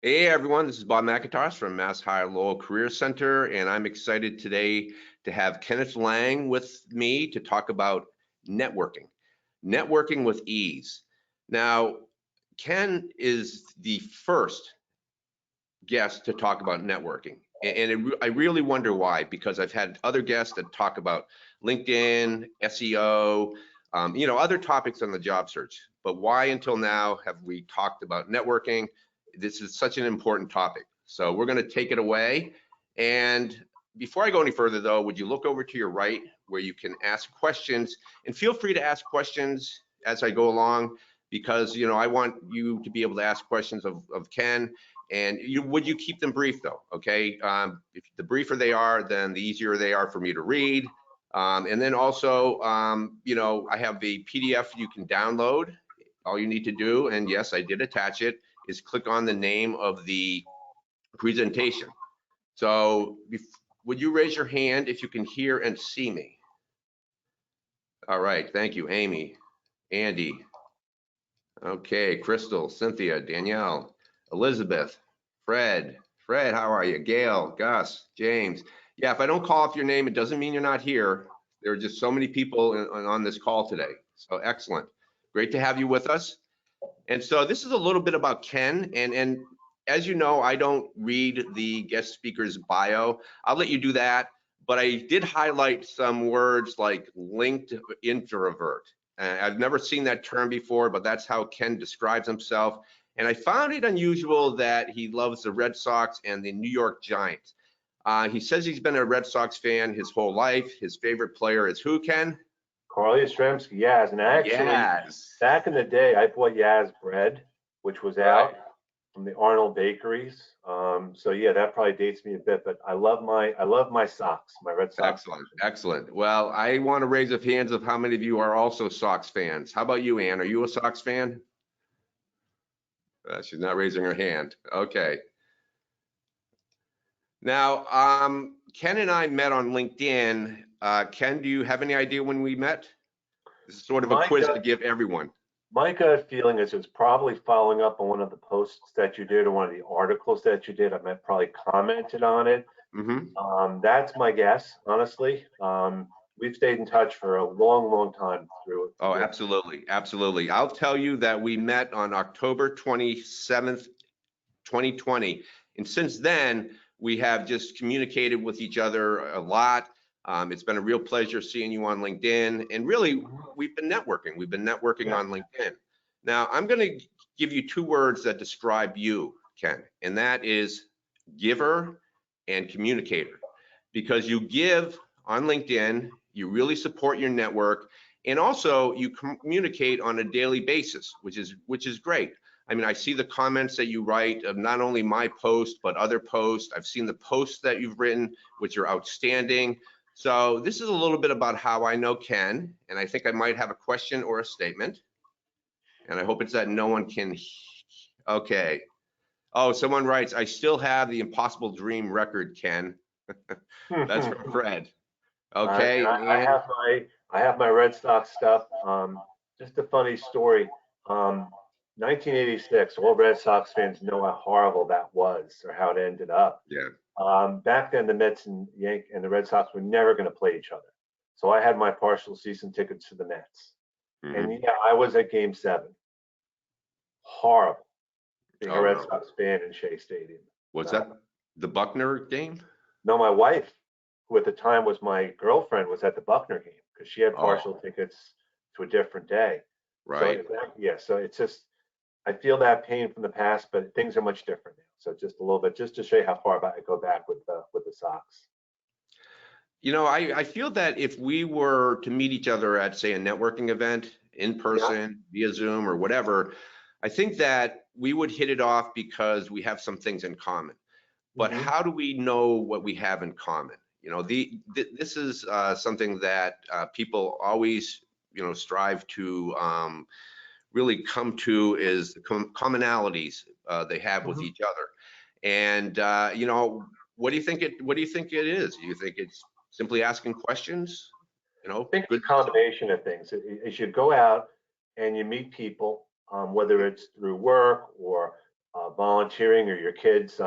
Hey everyone, this is Bob McIntosh from Mass Higher Lowell Career Center, and I'm excited today to have Kenneth Lang with me to talk about networking. Networking with ease. Now, Ken is the first guest to talk about networking, and I really wonder why, because I've had other guests that talk about LinkedIn, SEO, other topics on the job search. But why until now have we talked about networking? This is such an important topic. So we're going to take it away. And before I go any further, though, would you look over to your right where you can ask questions, and feel free to ask questions as I go along, because I want you to be able to ask questions of Ken. And would you keep them brief though? Okay. If the briefer they are, then the easier they are for me to read. And then also, I have the PDF you can download. All you need to do, and yes, I did attach it, is click on the name of the presentation. So would you raise your hand if you can hear and see me? All right, thank you, Amy, Andy. Okay, Crystal, Cynthia, Danielle, Elizabeth, Fred, how are you? Gail, Gus, James. Yeah, if I don't call off your name, it doesn't mean you're not here. There are just so many people on this call today. So excellent. Great to have you with us. And so this is a little bit about Ken. And as you know, I don't read the guest speaker's bio. I'll let you do that. But I did highlight some words like linked introvert. I've never seen that term before, but that's how Ken describes himself. And I found it unusual that he loves the Red Sox and the New York Giants. He says he's been a Red Sox fan his whole life. His favorite player is who, Ken? Carly Yastrzemski, Yaz. And actually, Yes. back in the day, I bought Yaz bread, which was out from the Arnold Bakeries. So yeah, that probably dates me a bit, but I love my socks, my Red Sox. Excellent, excellent. Well, I want to raise of hands of how many of you are also Sox fans. How about you, Ann? Are you a Sox fan? She's not raising her hand. Okay. Now, Ken and I met on LinkedIn. Ken, do you have any idea when we met? This is sort of a quiz to give everyone. My gut feeling is it's probably following up on one of the posts that you did or one of the articles that you did. I might probably commented on it. That's my guess, honestly. We've stayed in touch for a long, long time through it. Oh, absolutely, absolutely. I'll tell you that we met on October 27th, 2020. And since then, we have just communicated with each other a lot. It's been a real pleasure seeing you on LinkedIn. And really, we've been networking. We've been networking on LinkedIn. Now, I'm going to give you two words that describe you, Ken, and that is giver and communicator. Because you give on LinkedIn, you really support your network, and also you communicate on a daily basis, which is great. I mean, I see the comments that you write of not only my post, but other posts. I've seen the posts that you've written, which are outstanding. So this is a little bit about how I know Ken, and I think I might have a question or a statement. And I hope it's that no one can, okay. Oh, someone writes, I still have the Impossible Dream record, Ken. That's from Fred. Okay. I have my Red Sox stuff. Just a funny story. 1986, all Red Sox fans know how horrible that was or how it ended up. Yeah. Back then, the Mets and the Red Sox were never going to play each other. So I had my partial season tickets to the Mets. And yeah, I was at Game 7. Horrible. Being a Red Sox fan in Shea Stadium. What's that? The Buckner game? No, my wife, who at the time was my girlfriend, was at the Buckner game because she had partial tickets to a different day. Right. So, so it's just, I feel that pain from the past, but things are much different now. So just a little bit, just to show you how far back I go back with the Sox. I feel that if we were to meet each other at, say, a networking event in person, via Zoom or whatever, I think that we would hit it off because we have some things in common. But how do we know what we have in common? This is something that people always, strive to really come to, is the commonalities they have with each other. And what do you think it is? Do you think it's simply asking questions? I think it's a combination of things. As you go out and you meet people, whether it's through work or volunteering or your kids'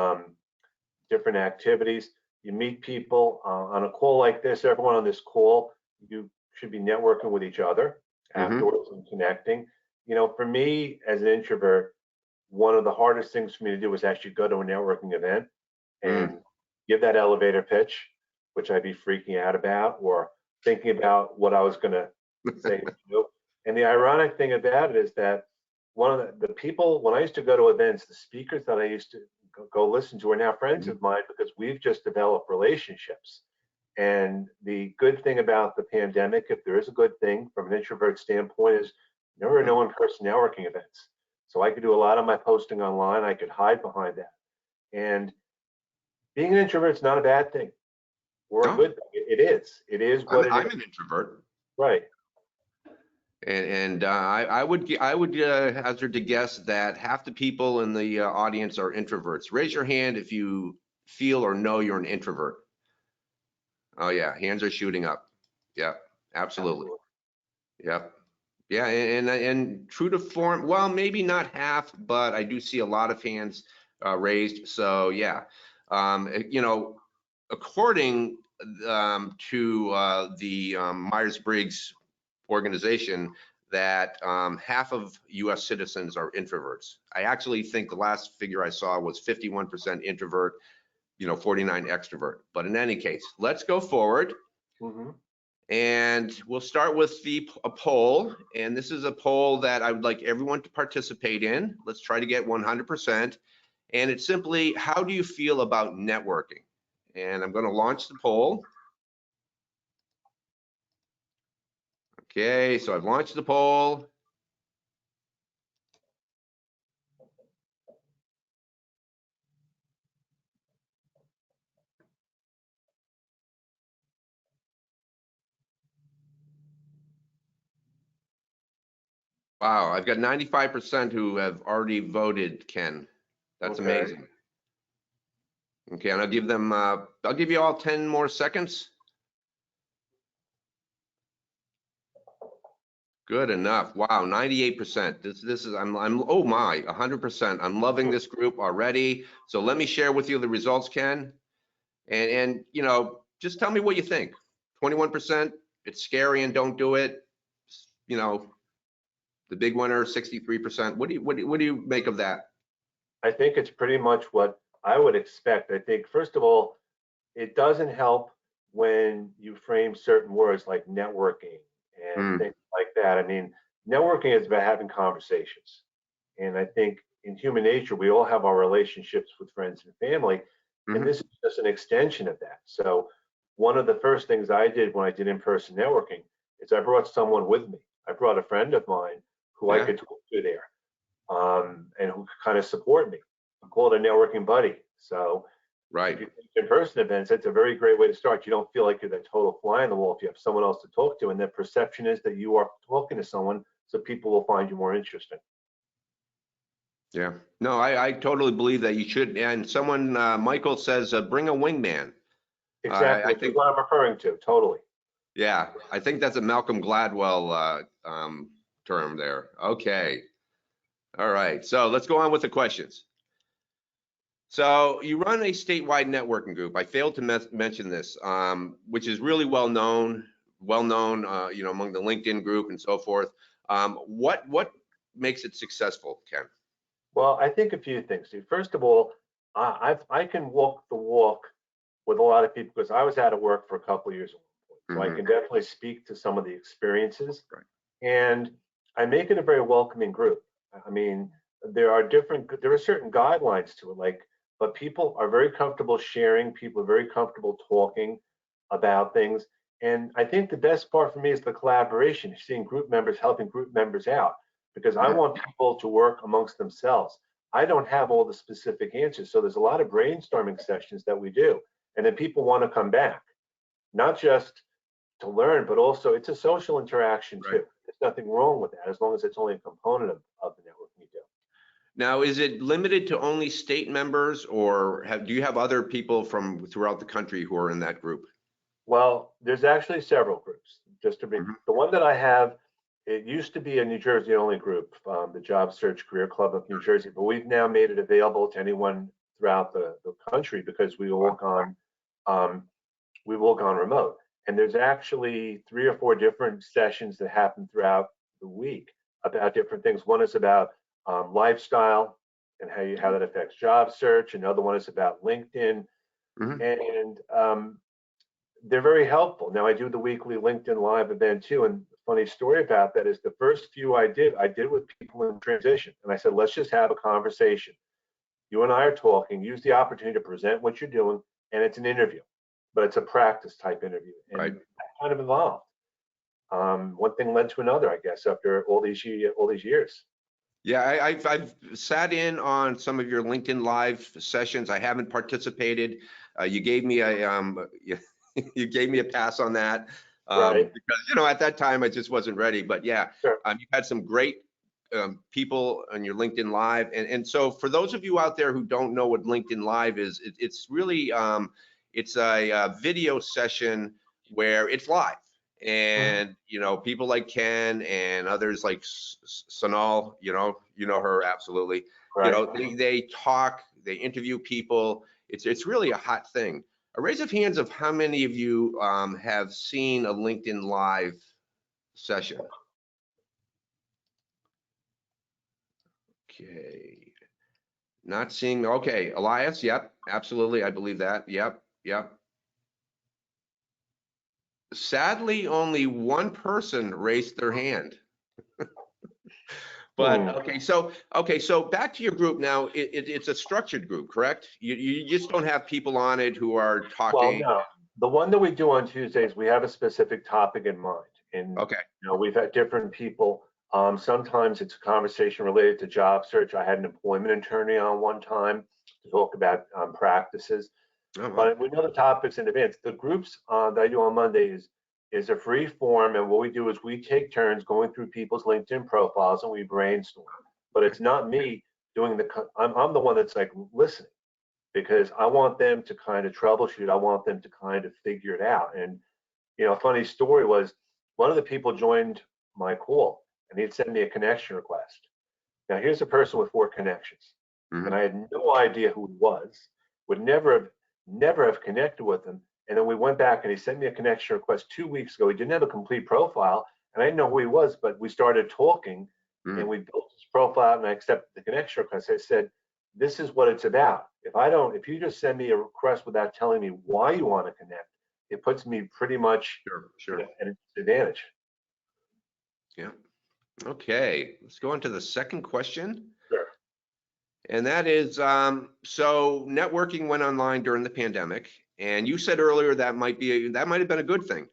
different activities. You meet people on a call like this. Everyone on this call, you should be networking with each other afterwards and connecting. You know, for me as an introvert, one of the hardest things for me to do was actually go to a networking event and give that elevator pitch, which I'd be freaking out about or thinking about what I was going to say. And the ironic thing about it is that one of the people, when I used to go to events, the speakers that I used to go listen to are now friends of mine because we've just developed relationships. And the good thing about the pandemic, if there is a good thing from an introvert standpoint, is there are no in-person networking events. So I could do a lot of my posting online. I could hide behind that. And being an introvert is not a bad thing or a good thing. It is. It is what it is. I'm an introvert. Right. And I would hazard to guess that half the people in the audience are introverts. Raise your hand if you feel or know you're an introvert. Oh yeah, hands are shooting up. Yeah, absolutely. Yep. Yeah, and true to form, well, maybe not half, but I do see a lot of hands raised. So yeah, you know, according to the Myers-Briggs organization, that half of US citizens are introverts. I actually think the last figure I saw was 51% introvert, you know, 49 extrovert. But in any case, let's go forward. And we'll start with a poll. And this is a poll that I would like everyone to participate in. Let's try to get 100%. And it's simply, how do you feel about networking? And I'm going to launch the poll. Okay, so I've launched the poll. Wow, I've got 95% who have already voted, Ken. That's amazing. Okay, and I'll give them, I'll give you all 10 more seconds. Good enough. Wow, 98%. This is, oh my, 100%. I'm loving this group already. So let me share with you the results, Ken. And you know, just tell me what you think. 21%, it's scary and don't do it. You know, the big winner, 63%. What do you make of that? I think it's pretty much what I would expect. I think, first of all, it doesn't help when you frame certain words like networking and things like that. I mean, networking is about having conversations. And I think in human nature, we all have our relationships with friends and family. And this is just an extension of that. So one of the first things I did when I did in-person networking is I brought someone with me. I brought a friend of mine who I could talk to there, and who could kind of support me. I call it a networking buddy. So in-person events, it's a very great way to start. You don't feel like you're the total fly on the wall if you have someone else to talk to, and the perception is that you are talking to someone, so people will find you more interesting. Yeah, no, I totally believe that you should. And someone, Michael says, bring a wingman. Exactly, I think what I'm referring to, totally. Yeah, I think that's a Malcolm Gladwell term there. Okay. All right, so let's go on with the questions. So you run a statewide networking group. I failed to mention this, which is really well known, you know, among the LinkedIn group and so forth. What makes it successful, Ken? Well, I think a few things. First of all, I can walk the walk with a lot of people because I was out of work for a couple of years, so I can definitely speak to some of the experiences. And I make it a very welcoming group. I mean, there are certain guidelines to it, like, but people are very comfortable sharing. People are very comfortable talking about things. And I think the best part for me is the collaboration, seeing group members helping group members out, because I want people to work amongst themselves. I don't have all the specific answers. So there's a lot of brainstorming sessions that we do. And then people want to come back, not just to learn, but also it's a social interaction too. There's nothing wrong with that as long as it's only a component of the network you do. Now, is it limited to only state members, or do you have other people from throughout the country who are in that group? Well, there's actually several groups. Just to be, the one that I have it used to be a New Jersey only group, the Job Search Career Club of New Jersey, but we've now made it available to anyone throughout the country because we've all gone remote. And there's actually 3 or 4 different sessions that happen throughout the week about different things. One is about lifestyle and how that affects job search. Another one is about LinkedIn, Mhm. and they're very helpful. Now I do the weekly LinkedIn Live event too, and the funny story about that is the first few I did with people in transition, and I said, let's just have a conversation. You and I are talking. Use the opportunity to present what you're doing, and it's an interview, but it's a practice type interview, and Right. that kind of evolved. One thing led to another, I guess, after all these years. Yeah, I've sat in on some of your LinkedIn Live sessions. I haven't participated. You gave me a you gave me a pass on that Right. because at that time I just wasn't ready. But yeah, Sure. you had some great people on your LinkedIn Live, and so for those of you out there who don't know what LinkedIn Live is, it's really it's a video session where it's live. And people like Ken and others like Sonal, you know her absolutely. Right. They talk, they interview people. It's really a hot thing. A raise of hands of how many of you have seen a LinkedIn Live session. Okay, not seeing. Okay, Elias, yep, absolutely, I believe that. Yep. Sadly, only one person raised their hand. But okay, so back to your group now. It's a structured group, correct? You just don't have people on it who are Well, talking. no. The one that we do on Tuesdays, we have a specific topic in mind, and Okay. we've had different people. Sometimes it's a conversation related to job search. I had an employment attorney on one time to talk about practices. Oh, wow. But we know the topics in advance. The groups that I do on Mondays is a free form, and what we do is we take turns going through people's LinkedIn profiles and we brainstorm. But it's not me doing I'm the one that's like listening because I want them to kind of troubleshoot. I want them to kind of figure it out. And a funny story was one of the people joined my call and he'd send me a connection request. Now here's a person with 4 connections, and Mhm. I had no idea who he was. Would never have connected with him. And then we went back and he sent me a connection request 2 weeks ago. He didn't have a complete profile, and I didn't know who he was, but we started talking and Mhm. we built his profile and I accepted the connection request. I said, this is what it's about. If you just send me a request without telling me why you want to connect, it puts me pretty much Sure. at a disadvantage. Yeah. Okay. Let's go on to the second question. Sure. And that is, so networking went online during the pandemic, and you said earlier that might have been a good thing.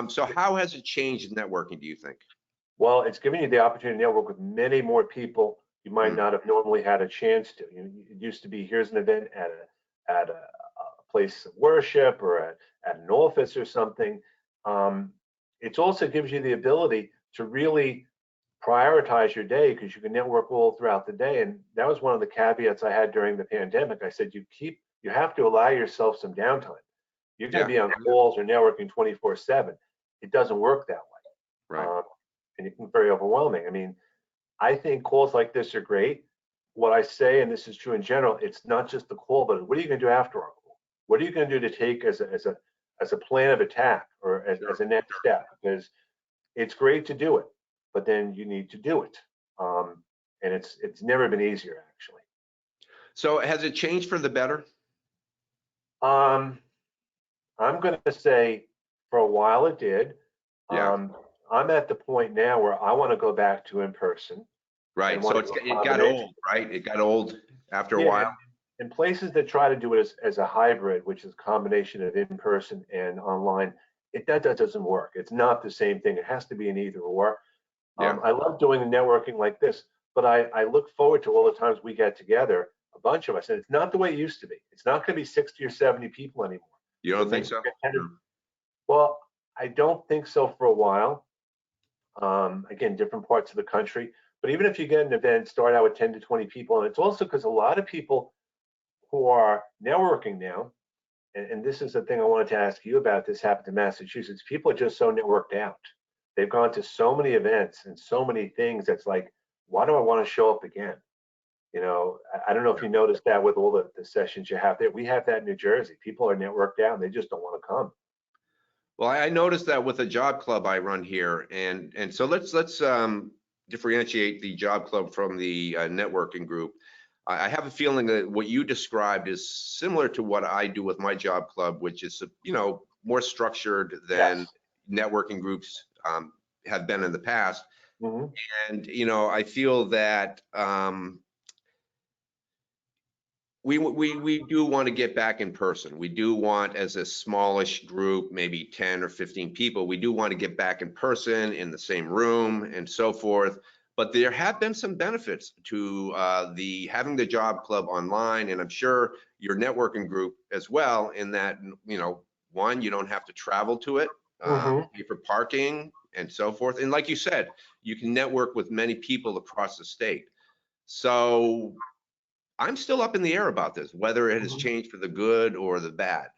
So how has it changed networking, do you think? Well, it's giving you the opportunity to network with many more people you might Mm, not have normally had a chance to. It used to be here's an event at a place of worship or at an office or something. Um, it also gives you the ability to really prioritize your day because you can network all throughout the day. And that was one of the caveats I had during the pandemic. I said you have to allow yourself some downtime. You're going to yeah. be on calls or networking 24/7. It doesn't work that way. Right. And it can be very overwhelming. I mean, I think calls like this are great. What I say, and this is true in general, it's not just the call, but what are you going to do after our call? What are you going to do to take as a plan of attack or as Sure. a next step? Because it's great to do it, but then you need to do it. And it's never been easier, actually. So has it changed for the better? Um, I'm going to say for a while it did. Yeah. Um, I'm at the point now where I want to go back to in person and Right. So want to do a it got combination. old, right? It got old after a Yeah, while. and places that try to do it as a hybrid, which is a combination of in person and online, that doesn't work. It's not the same thing. It has to be an either or. Yeah. I love doing the networking like this, but I look forward to all the times we get together, a bunch of us, and it's not the way it used to be. It's not going to be 60 or 70 people anymore. You The don't think minute so? you get 10 well, I don't think so for a while. Again, different parts of the country. But even if you get an event, start out with 10 to 20 people, and it's also because a lot of people who are networking now, and this is the thing I wanted to ask you about. This happened in Massachusetts. People are just so networked out. they've gone to so many events and so many things that's like, why do I want to show up again? You know, I don't know if you noticed that with all the sessions you have there. We have that in New Jersey. People are networked out and they just don't want to come. Well, I noticed that with a job club I run here, and so let's differentiate the job club from the networking group. I have a feeling that what you described is similar to what I do with my job club, which is, you know, more structured than Yes. networking groups have been in the past. Hmm. And, you know, I feel that we do want to get back in person. We do want, as a smallish group, maybe 10 or 15 people, we do want to get back in person in the same room and so forth. But there have been some benefits to the having the job club online, and I'm sure your networking group as well, in that, you know, one, you don't have to travel to it, Hmm. pay for parking and so forth. And like you said, you can network with many people across the state. So I'm still up in the air about this, whether it has Hmm. changed for the good or the bad.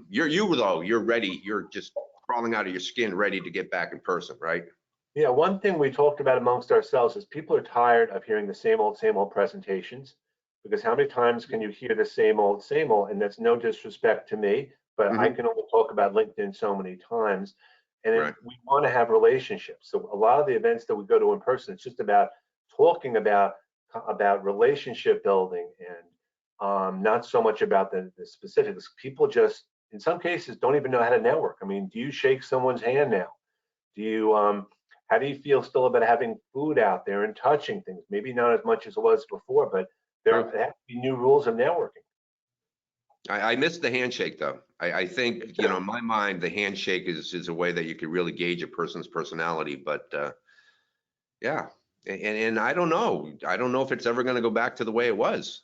You though, you're ready. You're just crawling out of your skin, ready to get back in person, right? Yeah, one thing we talked about amongst ourselves is people are tired of hearing the same old presentations, because how many times can you hear the same old? And that's no disrespect to me, but I Hmm. can only talk about LinkedIn so many times. And Right. then we want to have relationships. So a lot of the events that we go to in person, it's just about talking about relationship building and not so much about the specifics. People just, in some cases, don't even know how to network. I mean, do you shake someone's hand now? Do you how do you feel still about having food out there and touching things? Maybe not as much as it was before, but there True. have to be new rules of networking. I miss the handshake though. I Me think, you know, too. in my mind, the handshake is a way that you could really gauge a person's personality. But yeah, and I don't know. I don't know if it's ever going to go back to the way it was.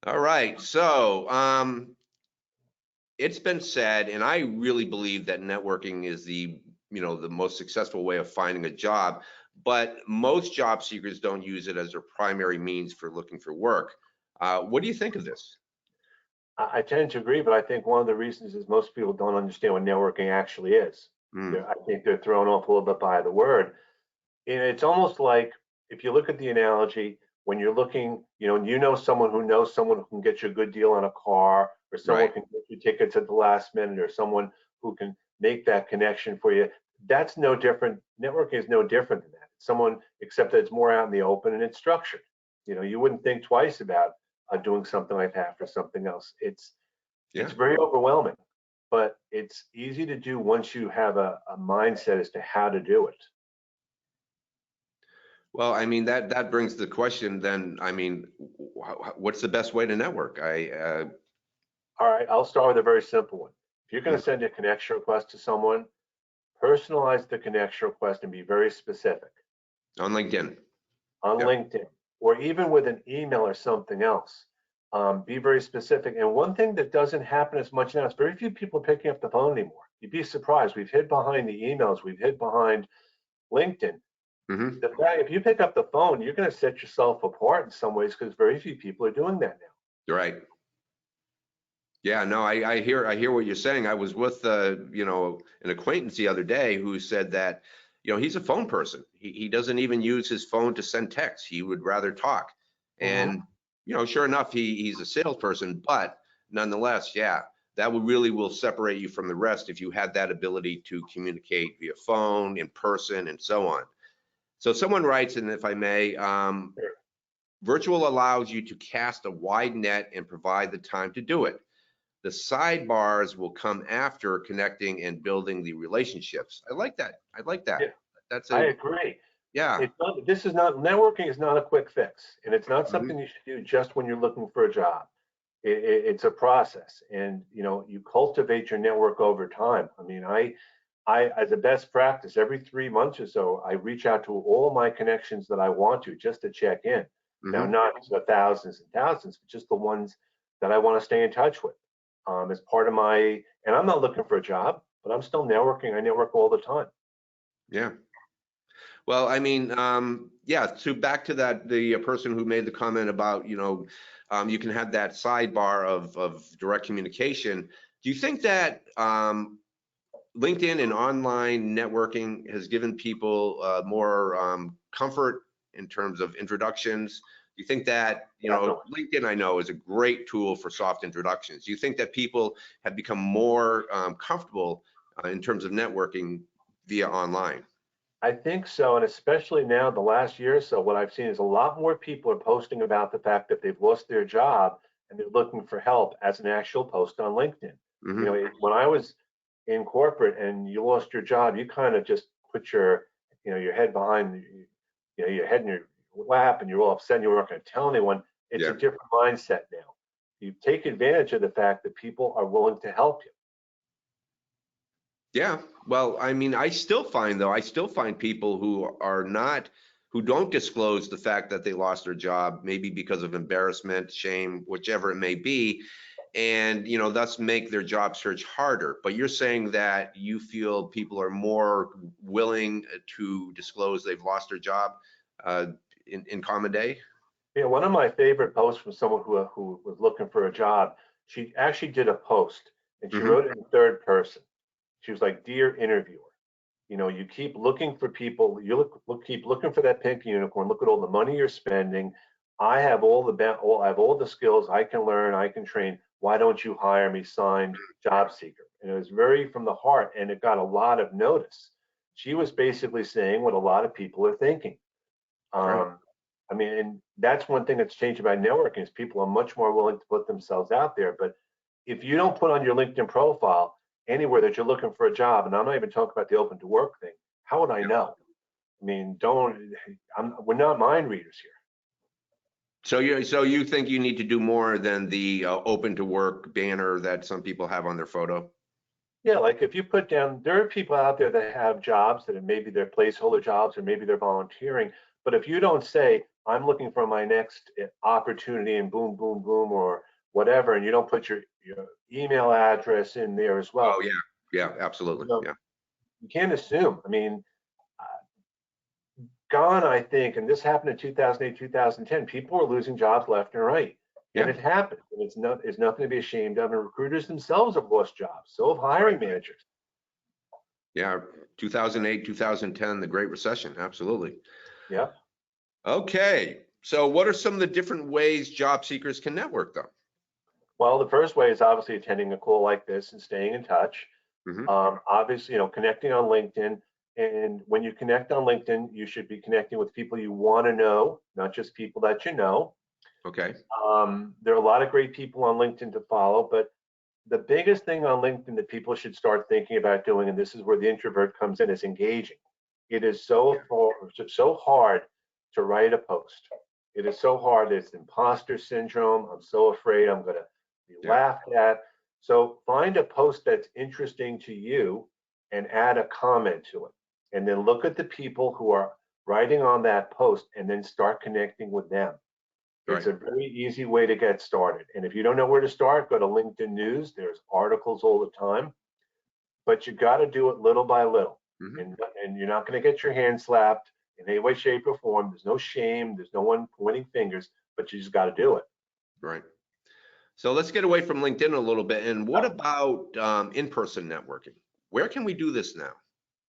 All right. So it's been said, and I really believe that networking is the, you know, the most successful way of finding a job, but most job seekers don't use it as their primary means for looking for work. What do you think of this? I tend to agree, but I think one of the reasons is most people don't understand what networking actually is. Hmm. I think they're thrown off a little bit by the word. And it's almost like, if you look at the analogy, when you're looking, you know someone who can get you a good deal on a car, or someone Right. can get you tickets at the last minute, or someone who can make that connection for you. That's no different. Networking is no different than that. Someone, except that it's more out in the open and it's structured. You wouldn't think twice about doing something like that for something else. It's Yeah. very overwhelming, but it's easy to do once you have a mindset as to how to do it. Well, I mean, that brings the question then, I mean, what's the best way to network? All right, I'll start with a very simple one. If you're going Mm, to send a connection request to someone, personalize the connection request and be very specific on LinkedIn. on Yep. LinkedIn, or even with an email or something else. Be very specific. And one thing that doesn't happen as much now is very few people are picking up the phone anymore. You'd be surprised. We've hid behind the emails, we've hid behind LinkedIn. Hmm. The fact, if you pick up the phone, you're going to set yourself apart in some ways, because very few people are doing that now. Right. Yeah, no, I hear what you're saying. I was with you know, an acquaintance the other day who said that, you know, he's a phone person. He doesn't even use his phone to send texts. He would rather talk. Hmm. And, you know, sure enough, he's a salesperson, but nonetheless, yeah, that will really will separate you from the rest if you had that ability to communicate via phone, in person, and so on. So someone writes, and if I may, virtual allows you to cast a wide net and provide the time to do it. The sidebars will come after connecting and building the relationships. I like that. I like that. Yeah, That's I a, agree. yeah. This is not, networking is not a quick fix, and it's not Mhm. something you should do just when you're looking for a job. It's a process, and you cultivate your network over time. I mean, as a best practice, every 3 months or so, I reach out to all my connections that I want to, just to check in. Now, Mhm. not the thousands and thousands, but just the ones that I want to stay in touch with. As part of my, and I'm not looking for a job, but I'm still networking. I network all the time. Yeah. Well, I mean, yeah, so back to that, the person who made the comment about, you know, you can have that sidebar of direct communication. Do you think that LinkedIn and online networking has given people more comfort in terms of introductions. Do you think that, LinkedIn, I know, is a great tool for soft introductions. Do you think that people have become more comfortable in terms of networking via online? I think so, and especially now, the last year or so, what I've seen is a lot more people are posting about the fact that they've lost their job and they're looking for help as an actual post on LinkedIn. Mm-hmm. When I was in corporate and you lost your job, you kind of just put your head behind, your head in your lap, and you're all upset and you're not going to tell anyone. It's a different mindset now. You take advantage of the fact that people are willing to help you. Yeah, well, I mean, I still find people who don't disclose the fact that they lost their job, maybe because of embarrassment, shame, whichever it may be, and thus make their job search harder. But you're saying that you feel people are more willing to disclose they've lost their job in common day? Yeah, one of my favorite posts from someone who was looking for a job, she actually did a post and she Mm-hmm. wrote it in third person. She was like, "Dear interviewer, you keep looking for people, keep looking for that pink unicorn. Look at all the money you're spending. I have I have all the skills I can learn, I can train. Why don't you hire me?" Signed, job seeker. And it was very from the heart, and it got a lot of notice. She was basically saying what a lot of people are thinking. Right. I mean, and that's one thing that's changed about networking is people are much more willing to put themselves out there. But if you don't put on your LinkedIn profile anywhere that you're looking for a job, and I'm not even talking about the open to work thing, how would I know? I mean, we're not mind readers here. So you think you need to do more than the open to work banner that some people have on their photo? Yeah, like if you put down, there are people out there that have jobs that are maybe they're placeholder jobs or maybe they're volunteering. But if you don't say, "I'm looking for my next opportunity," and boom, boom, boom, or whatever, and you don't put your email address in there as well, Oh yeah, absolutely, yeah. you can't assume. I mean, gone, I think, and this happened in 2008, 2010, people were losing jobs left and right. And Yeah. it happened. And it's nothing to be ashamed of. And recruiters themselves have lost jobs. So have hiring managers. Yeah, 2008, 2010, the Great Recession, absolutely. Yeah. Okay, so what are some of the different ways job seekers can network though? Well, the first way is obviously attending a call like this and staying in touch. Mm-hmm. Obviously, connecting on LinkedIn. And when you connect on LinkedIn, you should be connecting with people you want to know, not just people that you know. Okay. There are a lot of great people on LinkedIn to follow, but the biggest thing on LinkedIn that people should start thinking about doing, and this is where the introvert comes in, is engaging. It is so hard to write a post. It is so hard. It's imposter syndrome. I'm so afraid I'm going to be laughed at. So find a post that's interesting to you and add a comment to it. And then look at the people who are writing on that post and then start connecting with them. It's a very easy way to get started. And if you don't know where to start, go to LinkedIn News. There's articles all the time, but you got to do it little by little. Mm-hmm. And you're not going to get your hand slapped in any way, shape, or form. There's no shame. There's no one pointing fingers, but you just got to do it. Right. So let's get away from LinkedIn a little bit. And what about in-person networking? Where can we do this now?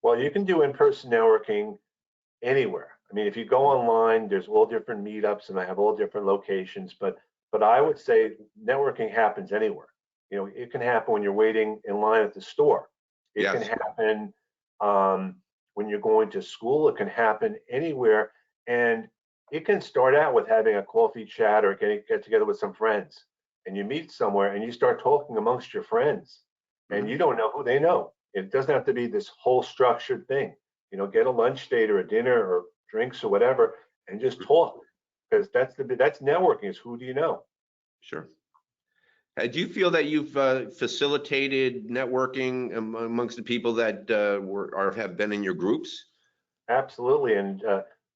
Well, you can do in-person networking anywhere. I mean, if you go online, there's all different meetups and I have all different locations, but I would say networking happens anywhere. It can happen when you're waiting in line at the store. It can happen when you're going to school. It can happen anywhere, and it can start out with having a coffee chat or get together with some friends, and you meet somewhere and you start talking amongst your friends, and you don't know who they know. It doesn't have to be this whole structured thing. Get a lunch date or a dinner or drinks or whatever, and just talk, because that's networking. Is who do you know? Sure. Do you feel that you've facilitated networking amongst the people that have been in your groups? Absolutely. And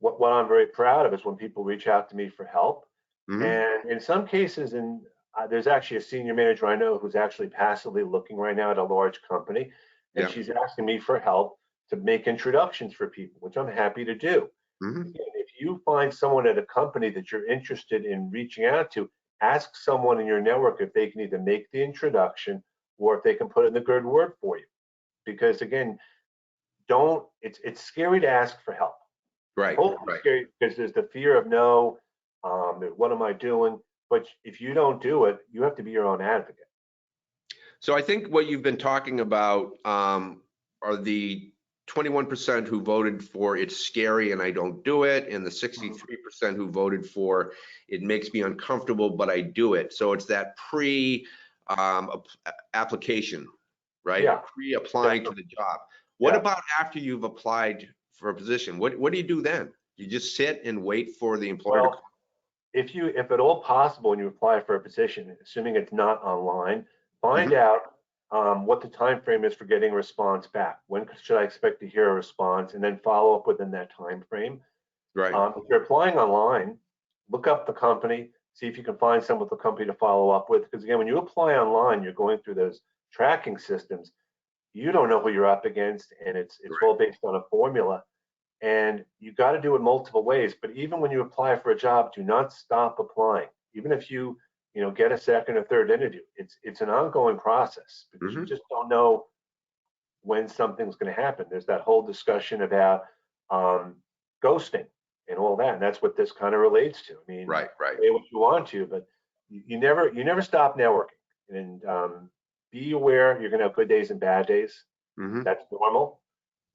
what I'm very proud of is when people reach out to me for help. Mm-hmm. And in some cases, there's actually a senior manager I know who's actually passively looking right now at a large company, and she's asking me for help to make introductions for people, which I'm happy to do. Mm-hmm. Again, if you find someone at a company that you're interested in reaching out to, ask someone in your network if they can either make the introduction or if they can put in the good word for you. because again, it's scary to ask for help. Right, Totally right. scary because there's the fear of no, what am I doing? But if you don't do it, you have to be your own advocate. So I think what you've been talking about are the 21% who voted for it's scary and I don't do it, and the 63% who voted for it makes me uncomfortable, but I do it. So it's that application, right? Yeah, Pre-applying to the job. What yeah. about after you've applied for a position? What do you do then? You just sit and wait for the employer to Well, if at all possible, when you apply for a position, assuming it's not online, find out what the time frame is for getting a response back. When should I expect to hear a response, and then follow up within that time frame. Right. If you're applying online, look up the company, see if you can find someone with the company to follow up with. Because again, when you apply online, you're going through those tracking systems. You don't know who you're up against, and it's all based on a formula. And you got to do it multiple ways. But even when you apply for a job, do not stop applying. Even if you get a second or third interview, it's an ongoing process because you just don't know when something's going to happen. There's that whole discussion about ghosting and all that, and that's what this kind of relates to. I mean, right. say what you want to, but you never stop networking. And be aware you're going to have good days and bad days. That's normal.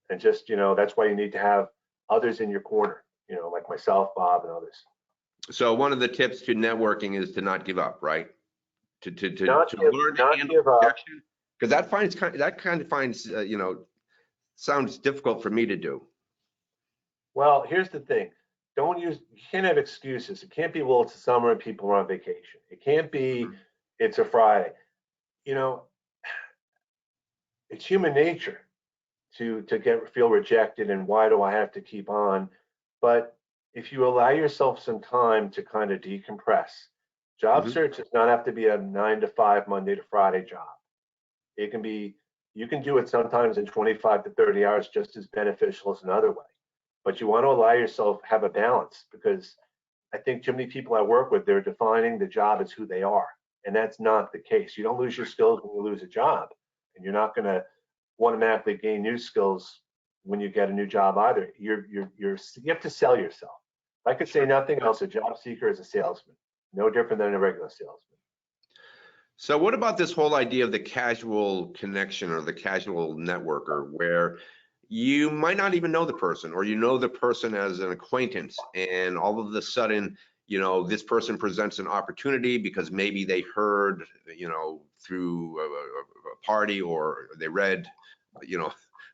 And just, that's why you need to have others in your corner, like myself, Bob, and others. So one of the tips to networking is to not give up, right? To learn to handle give up. rejection, because that kind of finds sounds difficult for me to do. Well, here's the thing. You can't have excuses. It can't be, well, it's the summer and people are on vacation. It can't be, it's a Friday. It's human nature to feel rejected, and why do I have to keep on? But if you allow yourself some time to kind of decompress, job search does not have to be a 9 to 5 Monday to Friday job. It can be, you can do it sometimes in 25 to 30 hours just as beneficial as another way. But you want to allow yourself have a balance, because I think too many people I work with, they're defining the job as who they are. And that's not the case. You don't lose your skills when you lose a job, and you're not going to automatically gain new skills when you get a new job either. You have to sell yourself. If I could say nothing else, a job seeker is a salesman, no different than a regular salesman. So what about this whole idea of the casual connection or the casual networker, where you might not even know the person, or you know the person as an acquaintance, and all of a sudden, this person presents an opportunity because maybe they heard, through a party, or they read,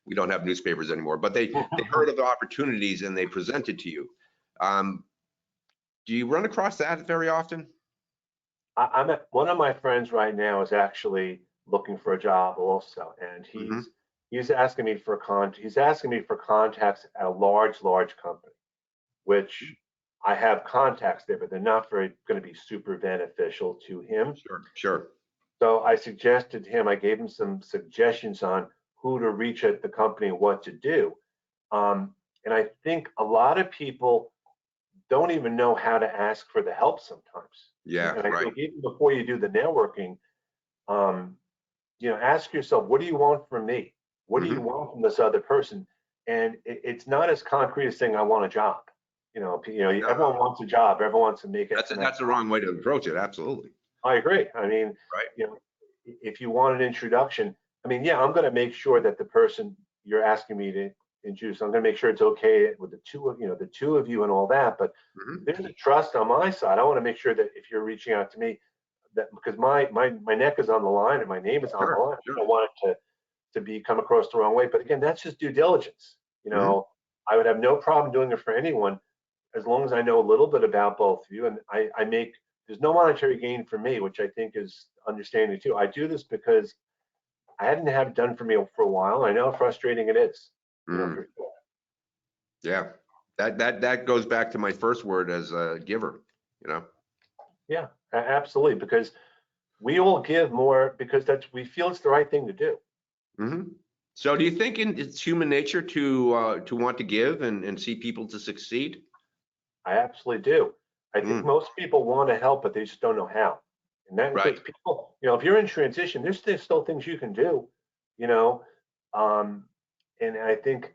we don't have newspapers anymore, but they heard of the opportunities and they present it to you. Do you run across that very often? One of my friends right now is actually looking for a job also, and he's asking me for contacts at a large company, which I have contacts there, but they're not going to be super beneficial to him. Sure. So I gave him some suggestions on who to reach at the company and what to do. And I think a lot of people don't even know how to ask for the help sometimes. Yeah, and I right. think even before you do the networking, ask yourself, what do you want from me? What do you want from this other person? And it's not as concrete as saying, I want a job. Everyone wants a job. Everyone wants to make it. That's the wrong way to approach it. Absolutely. I agree. I mean, right. If you want an introduction, I'm going to make sure that the person you're asking me to introduce, I'm going to make sure it's okay with the two of you and all that. But there's a trust on my side. I want to make sure that if you're reaching out to me, that because my neck is on the line and my name is on the line, I don't want it to come across the wrong way. But again, that's just due diligence. I would have no problem doing it for anyone as long as I know a little bit about both of you, and there's no monetary gain for me, which I think is understanding too. I do this because I hadn't had it done for me for a while. I know how frustrating it is. For sure. Yeah, that goes back to my first word as a giver. Yeah, absolutely. Because we all give more because we feel it's the right thing to do. So, do you think it's human nature to want to give and see people to succeed? I absolutely do. I think most people want to help, but they just don't know how. And that includes people, if you're in transition, there's still things you can do. And I think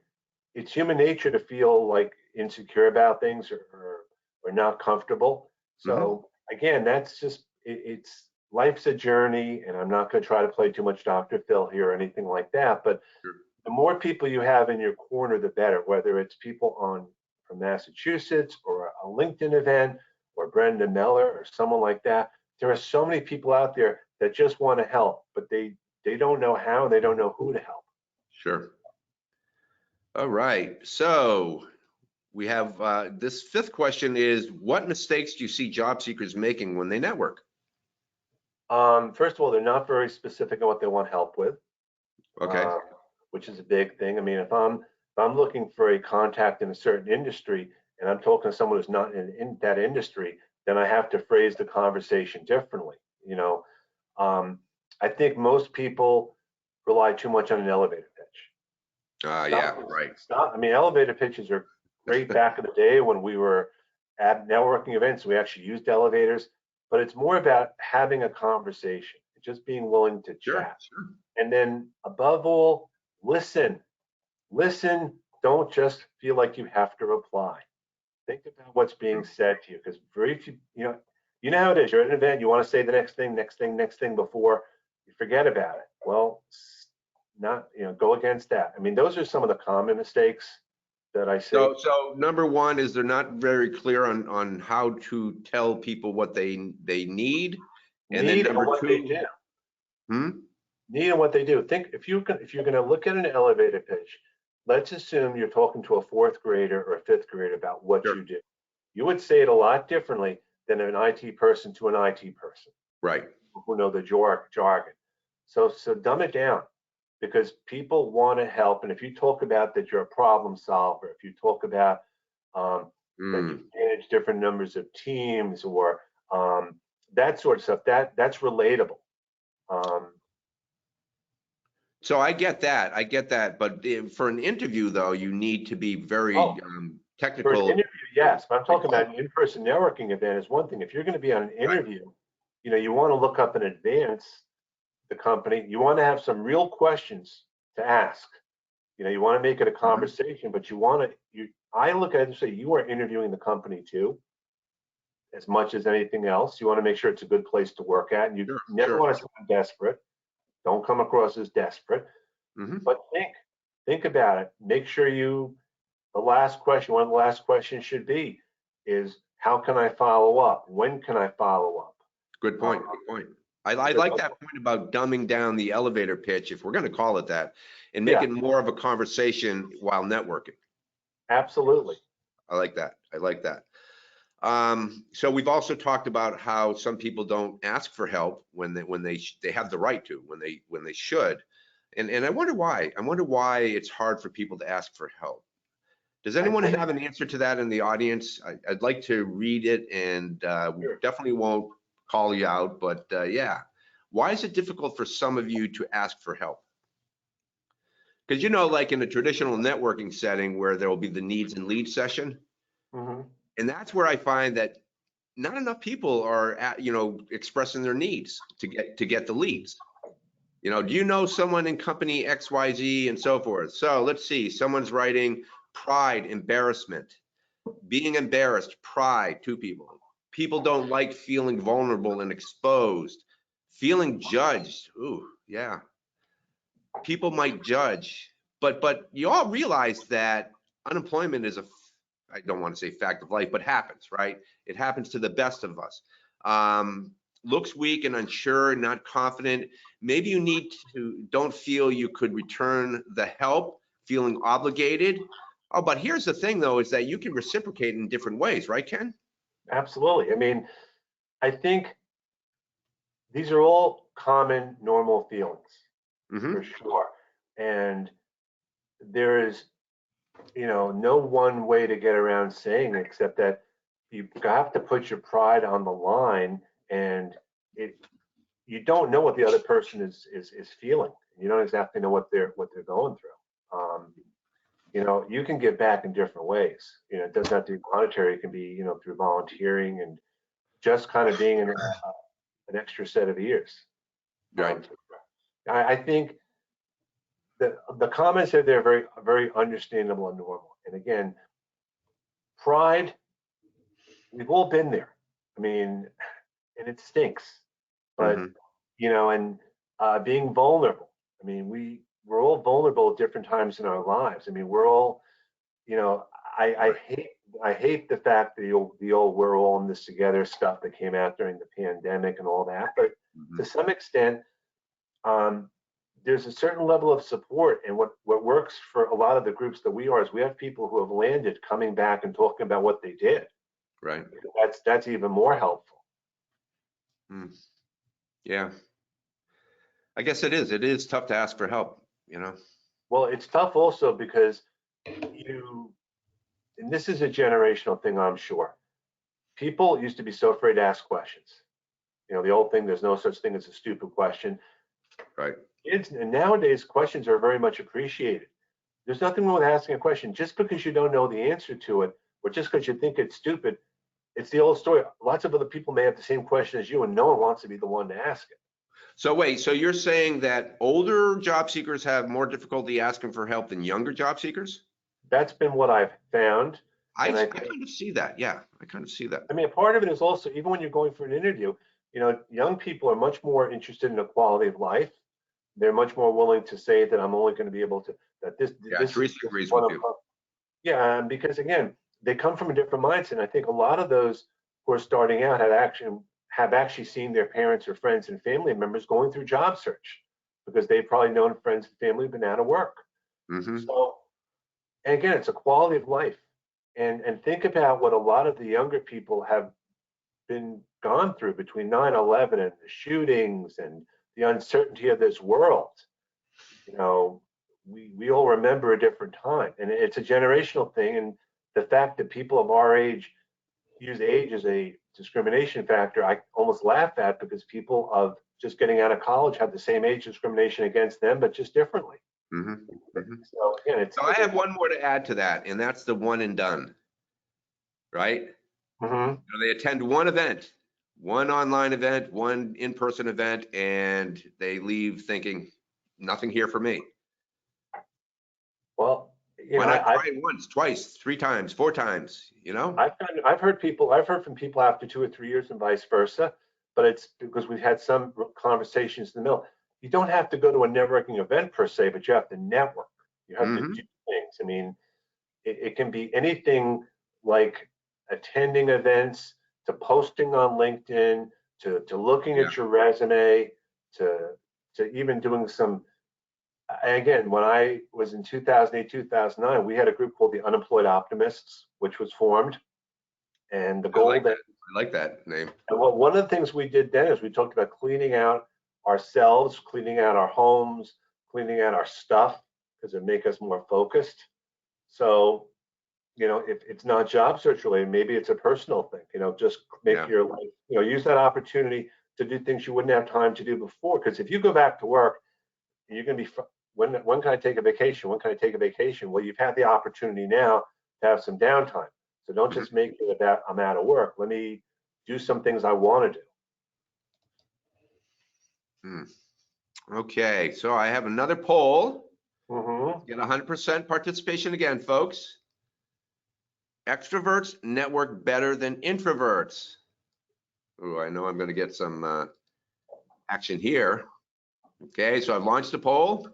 it's human nature to feel like insecure about things or not comfortable. So again, that's just it's life's a journey, and I'm not going to try to play too much Dr. Phil here or anything like that. But Sure. the more people you have in your corner, the better. Whether it's people on from Massachusetts or a LinkedIn event or Brenda Miller or someone like that, there are so many people out there that just want to help, but they don't know how, and they don't know who to help. Sure. All right. So we have this fifth question is, what mistakes do you see job seekers making when they network? First of all, they're not very specific on what they want help with, Okay. which is a big thing. I mean, if I'm looking for a contact in a certain industry and I'm talking to someone who's not in that industry, then I have to phrase the conversation differently. You know, I think most people rely too much on an elevator pitch. Yeah, right. Stop. I mean, elevator pitches are great back in the day when we were at networking events. We actually used elevators, but it's more about having a conversation, just being willing to Sure, chat. sure. And then above all, listen. Listen. Don't just feel like you have to reply. Think about what's being said to you, because very few, you know how it is. You're at an event, you want to say the next thing, next thing, next thing before you forget about it. Well, not, go against that. I mean, those are some of the common mistakes that I see. So number one is they're not very clear on how to tell people what they need, and then Need and number what they two, do. Need and what they do. Think if you're going to look at an elevator pitch, let's assume you're talking to a fourth grader or a fifth grader about what Sure. you do. You would say it a lot differently than an IT person to an IT person. Right. Who know the jargon. So dumb it down, because people want to help. And if you talk about that you're a problem solver, if you talk about that you manage different numbers of teams or that sort of stuff, that's relatable. So I get that, but for an interview though, you need to be very For technical. an interview, yes, but I'm talking about an in-person networking event is one thing. If you're going to be on an interview, you want to look up in advance the company. You want to have some real questions to ask. You want to make it a conversation, but I look at it and say you are interviewing the company too, as much as anything else. You want to make sure it's a good place to work at, and you never want to sound desperate. Don't come across as desperate, but think about it. Make sure the last question, one of the last questions should be, is how can I follow up? When can I follow up? Good point. Good point. I like that point about dumbing down the elevator pitch, if we're going to call it that, and make it more of a conversation while networking. Absolutely. I like that. I like that. So we've also talked about how some people don't ask for help when they have the right to, when they should, and I wonder why. I wonder why it's hard for people to ask for help. Does anyone have an answer to that in the audience? I'd like to read it, and we definitely won't call you out, but yeah, why is it difficult for some of you to ask for help? Because like in a traditional networking setting where there will be the needs and leads session, and that's where I find that not enough people are expressing their needs to get the leads. Do you know someone in company XYZ and so forth? So let's see, someone's writing pride, embarrassment, being embarrassed, pride, two people. People don't like feeling vulnerable and exposed, feeling judged. Ooh, yeah. People might judge, but you all realize that unemployment is I don't want to say fact of life, but happens, right? It happens to the best of us. Looks weak and unsure, not confident. Maybe you don't feel you could return the help, feeling obligated. Oh, but here's the thing though, is that you can reciprocate in different ways, right, Ken? Absolutely. I mean, I think these are all common, normal feelings, for sure. And there is, no one way to get around saying it, except that you have to put your pride on the line, and you don't know what the other person is feeling. You don't exactly know what they're going through. You can give back in different ways. It doesn't have to be monetary. It can be, through volunteering and just kind of being an extra set of ears. Right. I think the comments that they're very, very understandable and normal. And again, pride, we've all been there. I mean, and it stinks, but Mhm. you know, and being vulnerable. I mean, we're all vulnerable at different times in our lives. I mean, we're all, you know, Right. I hate the fact that the old we're all in this together stuff that came out during the pandemic and all that. But to Mhm. some extent, um, there's a certain level of support, and what works for a lot of the groups that we are is we have people who have landed coming back and talking about what they did. Right. That's even more helpful. Mm. Yeah. I guess it is. It is tough to ask for help, you know? Well, it's tough also because you, and this is a generational thing, I'm sure. People used to be so afraid to ask questions. You know, the old thing, there's no such thing as a stupid question. Right. Kids, and nowadays questions are very much appreciated. There's nothing wrong with asking a question just because you don't know the answer to it, or just because you think it's stupid. It's the old story. Lots of other people may have the same question as you, and no one wants to be the one to ask it. So wait, so you're saying that older job seekers have more difficulty asking for help than younger job seekers? That's been what I've found. And I I think, kind of see that. Yeah, I kind of see that. I mean, a part of it is also, even when you're going for an interview, you know, young people are much more interested in the quality of life. They're much more willing to say that I'm only going to be able to, that Yeah, Teresa this is agrees what with I'm, you. yeah, because again, they come from a different mindset. And I think a lot of those who are starting out have actually seen their parents or friends and family members going through job search because they've probably known friends and family been out of work. Hmm. So, and again, it's a quality of life. And think about what a lot of the younger people have been gone through between 9/11 and the shootings and the uncertainty of this world. You know, we all remember a different time, and it's a generational thing. And the fact that people of our age use age as a discrimination factor, I almost laugh at, because people of just getting out of college have the same age discrimination against them, but just differently. Hmm. Hmm. So again, So I have one more to add to that, and that's the one and done, right? Mhm. They attend one event, one online event, one in-person event, and they leave thinking nothing here for me. Well, you Why know, not try it once, twice, three times, four times, you know? I've heard from people after 2 or 3 years and vice versa, but it's because we've had some conversations in the middle. You don't have to go to a networking event per se, but you have to network. You have to Hmm. do things. I mean, it can be anything like attending events to posting on LinkedIn to looking Yeah. at your resume to even doing some. Again, when I was in 2008, 2009, we had a group called the Unemployed Optimists, which was formed. And the I goal like that, that. I like that name. and one of the things we did then is we talked about cleaning out ourselves, cleaning out our homes, cleaning out our stuff, because it make us more focused. So, you know, if it's not job search related, maybe it's a personal thing, you know, just make Yeah. your life, you know, use that opportunity to do things you wouldn't have time to do before. Because if you go back to work, you're going to be, when can I take a vacation? When can I take a vacation? Well, you've had the opportunity now to have some downtime. So don't Mhm. just make it about I'm out of work. Let me do some things I want to do. Hmm. Okay, so I have another poll. Mm-hmm. Get 100% participation again, folks. Extroverts network better than introverts. Oh, I know I'm going to get some action here. Okay, so I've launched a poll.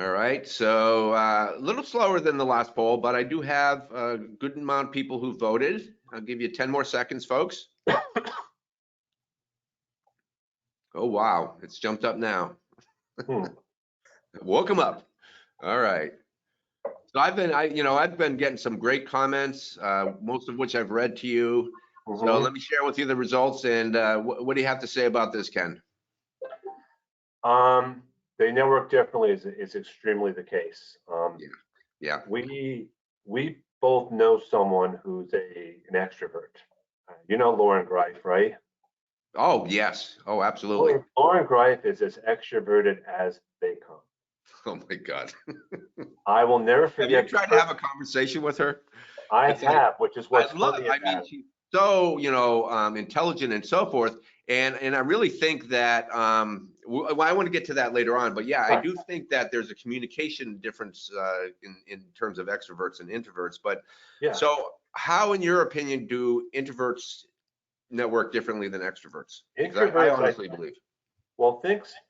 All right, so a little slower than the last poll, but I do have a good amount of people who voted. I'll give you 10 more seconds, folks. Oh, wow, it's jumped up now. Hmm. Woke them up. All right. So I've been getting some great comments, most of which I've read to you. So Mm-hmm. let me share with you the results, and what do you have to say about this, Ken? Um, they network differently is extremely the case. Yeah, yeah. We both know someone who's an extrovert. You know Lauren Greif, right? Oh, yes. Oh, absolutely. Lauren Greif is as extroverted as they come. Oh my God. I will never Have you forget the tried to first have a conversation with her? I It's like, have, which is I what's love, funny I mean, about it. she's so, intelligent and so forth. And I really think that, well, I want to get to that later on, but yeah, I Right. do think that there's a communication difference, in terms of extroverts and introverts. But Yeah. so how, in your opinion, do introverts network differently than extroverts? Because I Introverts, honestly believe.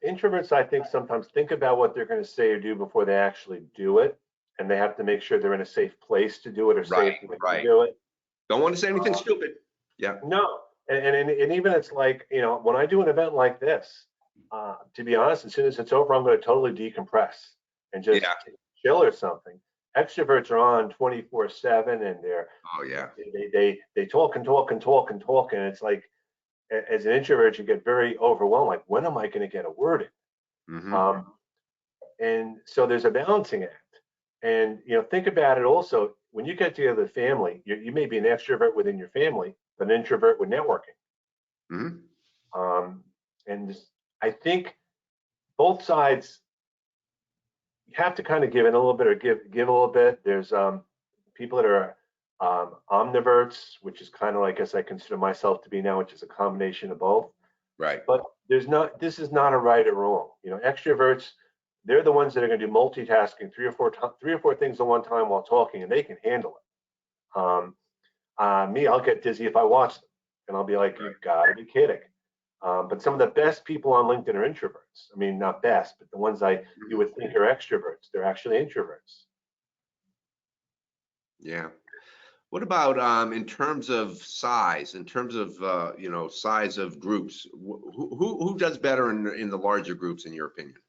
introverts, I think sometimes think about what they're going to say or do before they actually do it. And they have to make sure they're in a safe place to do it or Right, safe way to right. do it. Don't want to say anything Uh, stupid. Yeah. no. And even it's like, when I do an event like this, to be honest, as soon as it's over, I'm going to totally decompress and just Yeah. chill or something. Extroverts are on 24/7 and Oh, yeah. they talk and talk and talk and talk. And it's like, as an introvert, you get very overwhelmed. Like, when am I going to get a word in? Hmm. And so there's a balancing act. And think about it also when you get together with family, you may be an extrovert within your family, but an introvert with networking. Hmm. Um, and I think both sides you have to kind of give it a little bit or give a little bit. There's people that are omniverts, which is kind of like, I guess I consider myself to be now, which is a combination of both. Right. But this is not a right or wrong. Extroverts, they're the ones that are going to do multitasking three or four things at one time while talking, and they can handle it. Me, I'll get dizzy if I watch them, and I'll be like, Right. "You've got to be kidding." But some of the best people on LinkedIn are introverts. I mean, not best, but the ones you Mhm. would think are extroverts, they're actually introverts. Yeah. What about, in terms of size, in terms of, size of groups? Who does better in the larger groups, in your opinion?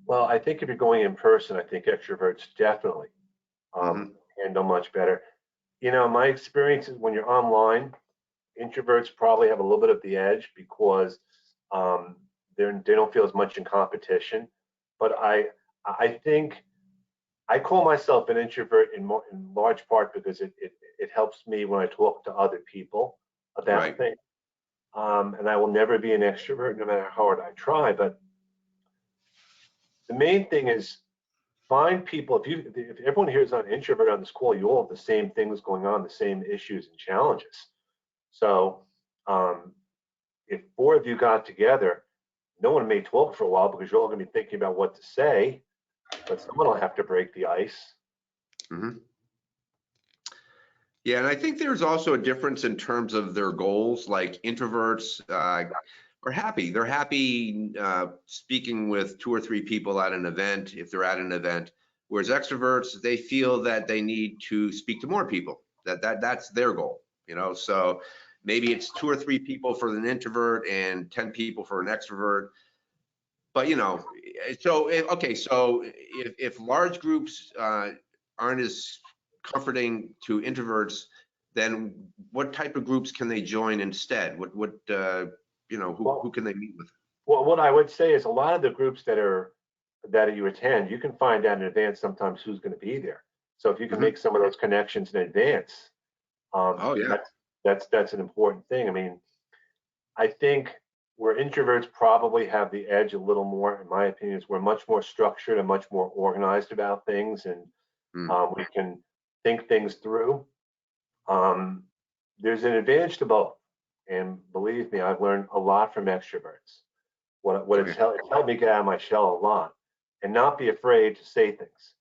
Well, I think if you're going in person, I think extroverts definitely Hmm. handle much better. My experience is when you're online, introverts probably have a little bit of the edge because um, they don't feel as much in competition. But I think I call myself an introvert in large part because it helps me when I talk to other people about Right. things. And I will never be an extrovert no matter how hard I try. But the main thing is find people. If everyone here is an introvert on this call, you all have the same things going on, the same issues and challenges. So um, if four of you got together, no one may talk for a while because you're all going to be thinking about what to say, but someone will have to break the ice. Hmm. Yeah, and I think there's also a difference in terms of their goals. Like introverts, are happy. They're happy, speaking with two or three people at an event, if they're at an event. Whereas extroverts, they feel that they need to speak to more people. That's their goal. So maybe it's two or three people for an introvert and 10 people for an extrovert. But okay, so if large groups, aren't as comforting to introverts, then what type of groups can they join instead? Who Well, can they meet with? what I would say is a lot of the groups that you attend, you can find out in advance sometimes who's going to be there. So if you can Hmm. make some of those connections in advance, Oh, yeah. that's an important thing. I mean, I think where introverts probably have the edge a little more, in my opinion, is we're much more structured and much more organized about things, and Mm. we can think things through. Um, there's an advantage to both, and believe me, I've learned a lot from extroverts. What Oh, yeah. it's helped me get out of my shell a lot, and not be afraid to say things.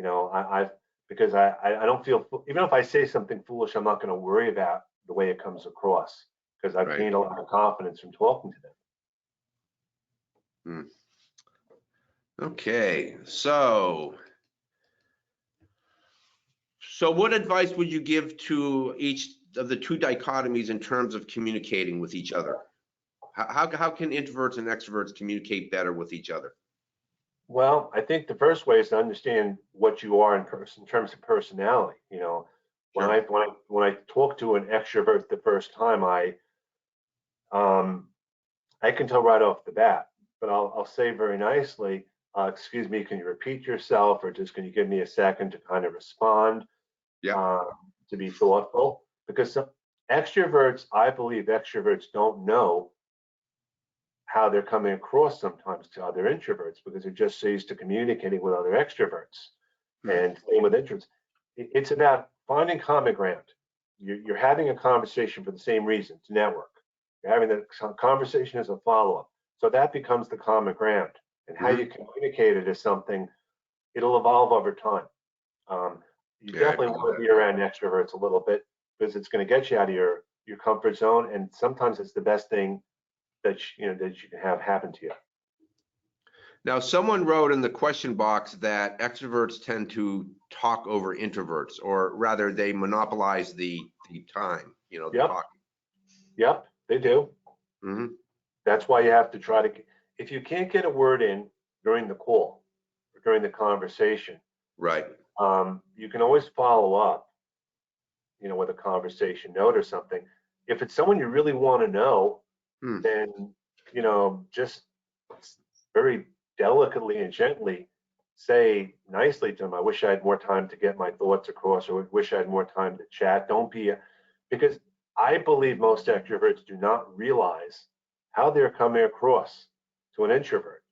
I've because I don't feel even if I say something foolish, I'm not going to worry about the way it comes across because I've Right. gained a lot of confidence from talking to them. Mm. Okay. So what advice would you give to each of the two dichotomies in terms of communicating with each other? How can introverts and extroverts communicate better with each other? Well, I think the first way is to understand what you are in person, in terms of personality. Sure. When I talk to an extrovert the first time, um, I can tell right off the bat, but I'll say very nicely, "Excuse me, can you repeat yourself, or just can you give me a second to kind of respond, Yep. uh, to be thoughtful?" Because extroverts, I believe extroverts don't know how they're coming across sometimes to other introverts because they're just so used to communicating with other extroverts. And same with introverts. It's about finding common ground. You're having a conversation for the same reason, to network. You're having the conversation as a follow-up. So that becomes the common ground. And how you communicate it is something, it'll evolve over time. You definitely want to be around extroverts a little bit because it's going to get you out of your comfort zone. And sometimes it's the best thing that you can have happen to you. Now, someone wrote in the question box that extroverts tend to talk over introverts, or rather they monopolize the time, the talking. Yep, they do. That's why you have to try to, if you can't get a word in during the call or during the conversation, right? You can always follow up, with a conversation note or something. If it's someone you really want to know, then, just very delicately and gently say nicely to them, I wish I had more time to get my thoughts across, or wish I had more time to chat. Don't be, because I believe most extroverts do not realize how they're coming across to an introvert.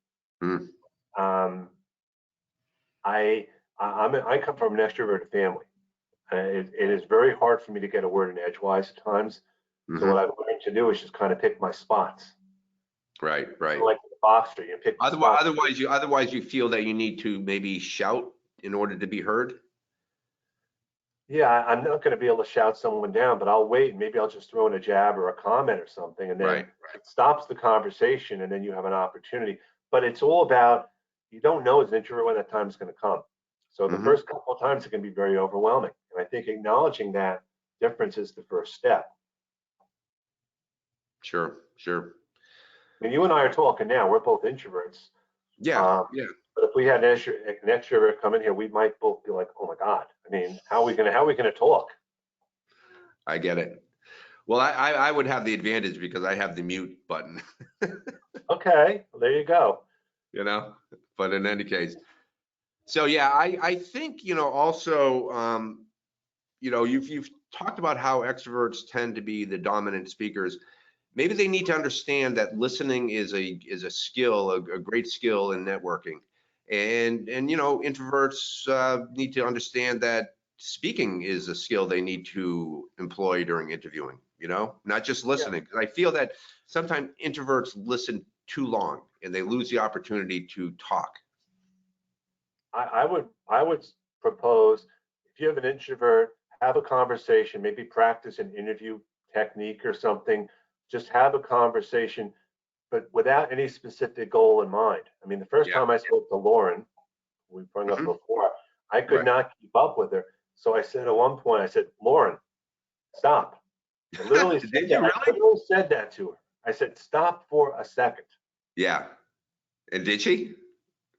I come from an extroverted family. It is very hard for me to get a word in edgewise at times. So what I've learned to do is just kind of pick my spots. Right. Like the boxer, you pick. Otherwise, you feel that you need to maybe shout in order to be heard. Yeah, I'm not going to be able to shout someone down, but I'll wait. Maybe I'll just throw in a jab or a comment or something, and then it stops the conversation, and then you have an opportunity. But it's all about, you don't know as an introvert when that time is going to come. So the first couple of times it can be very overwhelming. And I think acknowledging that difference is the first step. Sure. I mean, you and I are talking now. We're both introverts. Yeah. But if we had an extrovert come in here, we might both be like, "Oh my God! I mean, how are we gonna talk?" I get it. Well, I would have the advantage because I have the mute button. Okay, well, there you go. But in any case, so yeah, I think also you've talked about how extroverts tend to be the dominant speakers. Maybe they need to understand that listening is a skill, a great skill in networking, and introverts need to understand that speaking is a skill they need to employ during interviewing. Not just listening. Because I feel that sometimes introverts listen too long and they lose the opportunity to talk. I would propose, if you have an introvert, have a conversation, maybe practice an interview technique or something. Just have a conversation, but without any specific goal in mind. I mean, the first time I spoke to Lauren, we brought up before, I could not keep up with her. So I said at one point, I said, "Lauren, stop." I literally said that to her. I said, "Stop for a second." Yeah. And did she?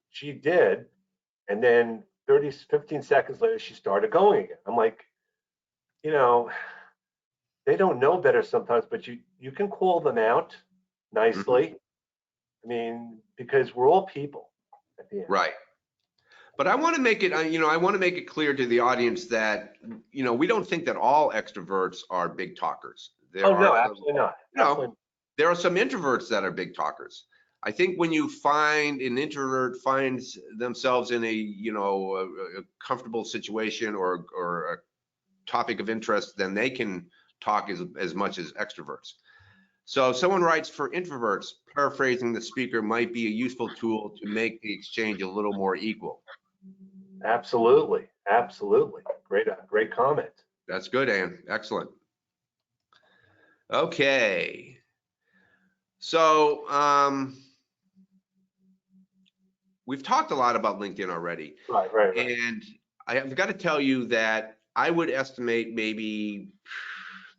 She did. And then 15 seconds later, she started going again. I'm like, they don't know better sometimes, but you can call them out nicely. I mean, because we're all people at the end. Right. But I want to make it, I want to make it clear to the audience that, we don't think that all extroverts are big talkers. No, absolutely not. There are some introverts that are big talkers. I think when you find an introvert finds themselves in a comfortable situation or a topic of interest, then they can talk as much as extroverts. So if someone writes, for introverts, paraphrasing the speaker might be a useful tool to make the exchange a little more equal. Absolutely. Great comment. That's good, Ann. Excellent. Okay. So we've talked a lot about LinkedIn already. Right. And I've got to tell you that I would estimate maybe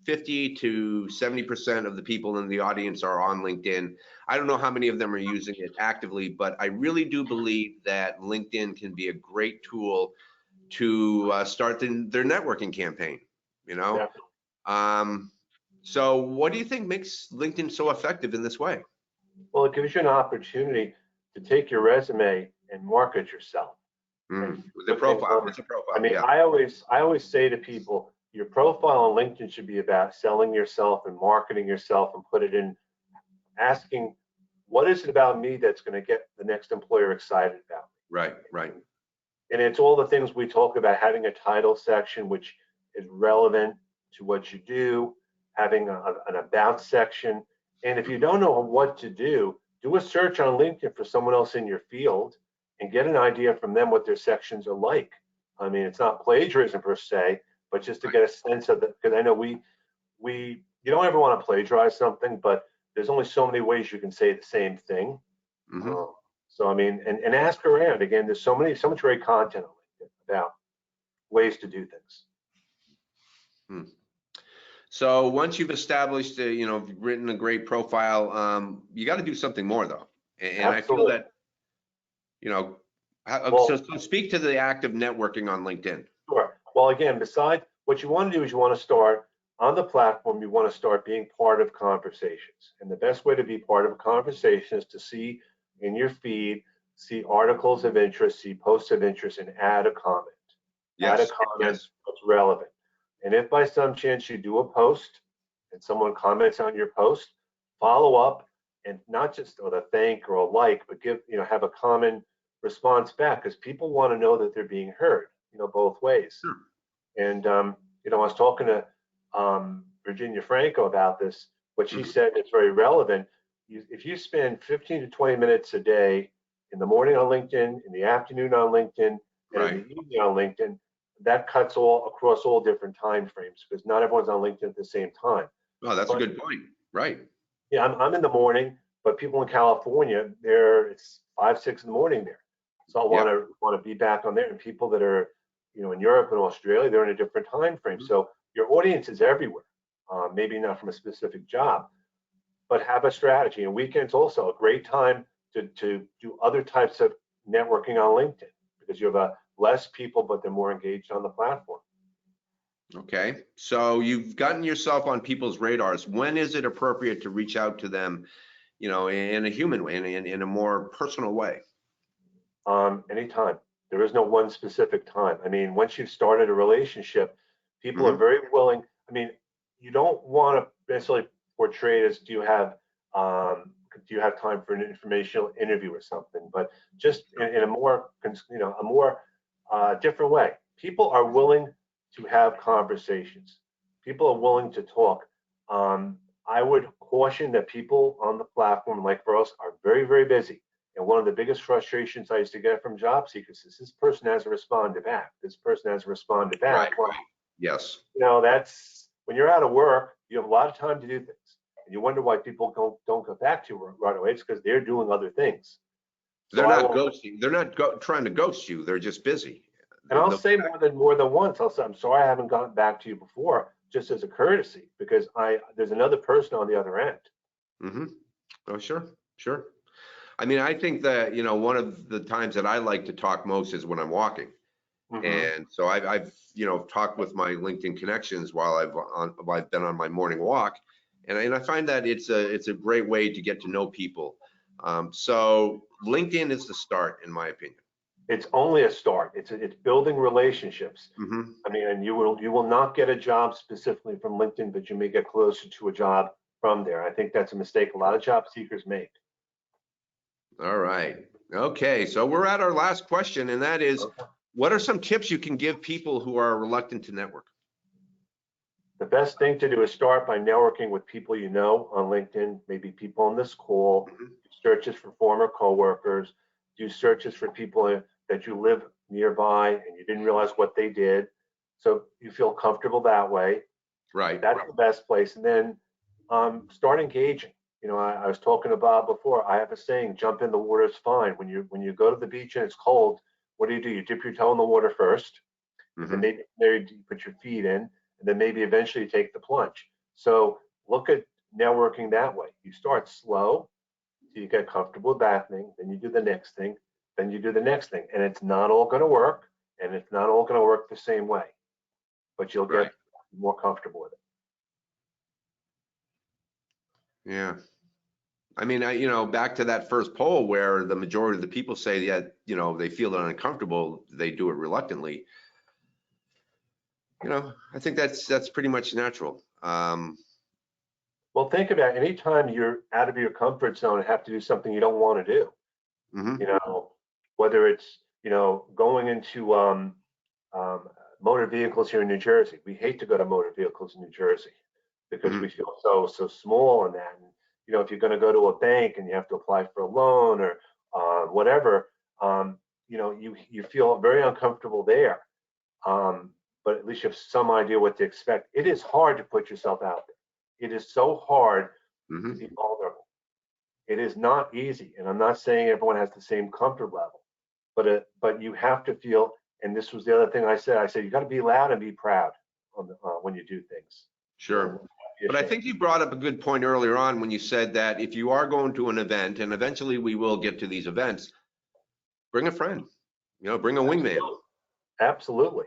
50 to 70% of the people in the audience are on LinkedIn. I don't know how many of them are using it actively, but I really do believe that LinkedIn can be a great tool to start their networking campaign, Yeah. So what do you think makes LinkedIn so effective in this way? Well, it gives you an opportunity to take your resume and market yourself. With a profile. It's a profile. I mean, I always say to people, your profile on LinkedIn should be about selling yourself and marketing yourself, and put it in asking, what is it about me that's going to get the next employer excited about me? Right, right. And it's all the things we talk about, having a title section which is relevant to what you do, having an about section. And if you don't know what to do a search on LinkedIn for someone else in your field and get an idea from them what their sections are like. I mean, it's not plagiarism per se, but just to get a sense of it, because I know you don't ever want to plagiarize something, but there's only so many ways you can say the same thing. Mm-hmm. So I mean, and ask around. Again, there's so much great content on LinkedIn about ways to do things. Hmm. So once you've established, written a great profile, you got to do something more though. And I feel Absolutely. that, Well, so speak to the act of networking on LinkedIn. sure. Well, again, besides what you want to do is you want to start on the platform. You want to start being part of conversations, and the best way to be part of a conversation is to see in your feed, see articles of interest, see posts of interest, and add a comment. Add a Yes, comment yes. that's relevant. And if by some chance you do a post and someone comments on your post, follow up, and not just with a thank or a like, but have a common response back, because people want to know that they're being heard, both ways. Sure. And I was talking to Virginia Franco about this. What she said is very relevant. If you spend 15 to 20 minutes a day in the morning on LinkedIn, in the afternoon on LinkedIn, and in the evening on LinkedIn, that cuts all across all different time frames, because not everyone's on LinkedIn at the same time. Oh, that's a good point. Right. Yeah, I'm in the morning, but people in California, it's 5, 6 in the morning there. So I want to be back on there. And people that are, in Europe and Australia, they're in a different time frame. Mm-hmm. So your audience is everywhere. Maybe not from a specific job, but have a strategy. And weekends also a great time to do other types of networking on LinkedIn, because you have less people, but they're more engaged on the platform. Okay, so you've gotten yourself on people's radars. When is it appropriate to reach out to them, in a human way, in a more personal way? Anytime. There is no one specific time. I mean, once you've started a relationship, people are very willing. I mean, you don't want to necessarily portray it as do you have time for an informational interview or something, but just in a more different way. People are willing to have conversations. People are willing to talk. I would caution that people on the platform, like for us, are very, very busy. And one of the biggest frustrations I used to get from job seekers is this person hasn't responded back. This person hasn't responded back. Right. Well, Yes. that's when you're out of work, you have a lot of time to do things. And you wonder why people don't go back to work right away. It's because they're doing other things. They're not ghosting. They're not trying to ghost you. They're just busy. And I'll say more than once, I'll say, I'm sorry I haven't gotten back to you before, just as a courtesy, because there's another person on the other end. Mm-hmm. Oh, sure. I mean, I think that, one of the times that I like to talk most is when I'm walking. Mm-hmm. And so I've talked with my LinkedIn connections while I've been on my morning walk. And I find that it's a great way to get to know people. So LinkedIn is the start, in my opinion. It's only a start. It's building relationships. Mm-hmm. I mean, and you will not get a job specifically from LinkedIn, but you may get closer to a job from there. I think that's a mistake a lot of job seekers make. All right. Okay. So we're at our last question, and that is, what are some tips you can give people who are reluctant to network? The best thing to do is start by networking with people you know on LinkedIn, maybe people on this call, searches for former coworkers, do searches for people that you live nearby and you didn't realize what they did. So you feel comfortable that way. Right. That's the best place. And then start engaging. I was talking to Bob before. I have a saying, jump in the water is fine. When you go to the beach and it's cold, what do? You dip your toe in the water first, and then maybe you put your feet in, and then maybe eventually you take the plunge. So look at networking that way. You start slow, so you get comfortable with that thing, then you do the next thing, then you do the next thing. And it's not all going to work, and it's not all going to work the same way, but you'll get more comfortable with it. Yeah. I mean, back to that first poll where the majority of the people say that, they feel uncomfortable, they do it reluctantly. You know, I think that's pretty much natural. Well, think about it. Anytime you're out of your comfort zone and have to do something you don't want to do, Mhm, you know, whether it's, going into um, motor vehicles here in New Jersey. We hate to go to motor vehicles in New Jersey because mhm, we feel so small in that. And, if you're going to go to a bank and you have to apply for a loan or whatever, you feel very uncomfortable there. Um, but at least you have some idea what to expect. It is hard to put yourself out there. It is so hard to mhm. be vulnerable. It is not easy, and I'm not saying everyone has the same comfort level, but you have to feel. And this was the other thing I said. I said you got to be loud and be proud when you do things. Sure. Don't be But I ashamed. think you brought up a good point earlier on when you said that if you are going to an event, and eventually we will get to these events, bring a friend, bring a wingman. Absolutely. Absolutely.